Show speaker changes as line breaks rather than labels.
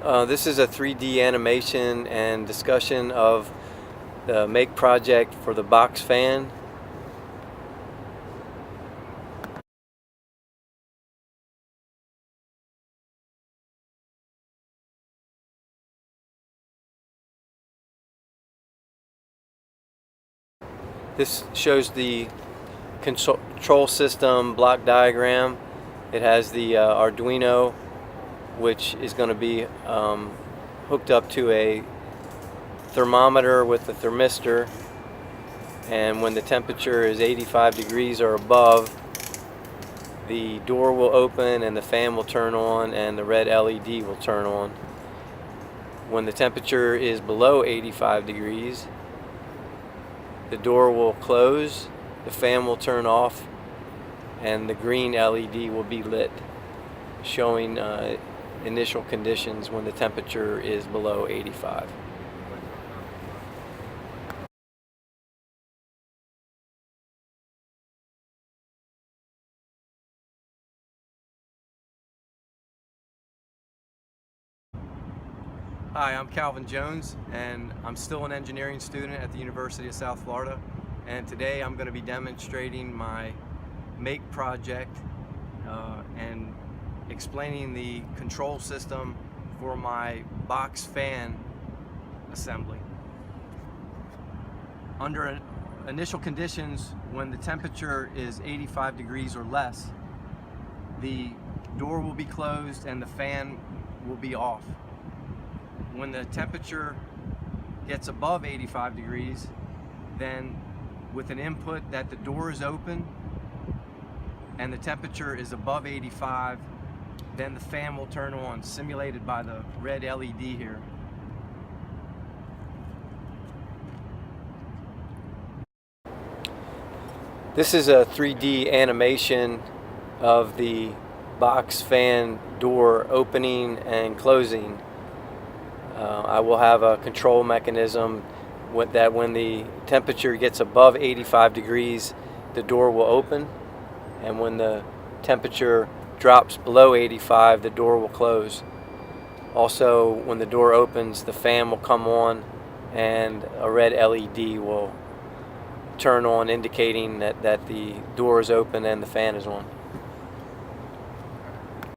This is a 3D animation and discussion of the make project for the box fan. This shows the control system block diagram. It has the Arduino, which is going to be hooked up to a thermometer with a thermistor, and when the temperature is 85 degrees or above, the door will open and the fan will turn on and the red LED will turn on. When the temperature is below 85 degrees, the door will close, the fan will turn off, and the green LED will be lit, showing initial conditions when the temperature is below 85. Hi, I'm Calvin Jones, and I'm still an engineering student at the University of South Florida, and today I'm going to be demonstrating my make project and explaining the control system for my box fan assembly. Under initial conditions, when the temperature is 85 degrees or less, the door will be closed and the fan will be off. When the temperature gets above 85 degrees, then with an input that the door is open and the temperature is above 85, then the fan will turn on, simulated by the red LED here. This is a 3D animation of the box fan door opening and closing. I will have a control mechanism that when the temperature gets above 85 degrees, the door will open, and when the temperature drops below 85, the door will close. Also, when the door opens, the fan will come on and a red LED will turn on, indicating that the door is open and the fan is on.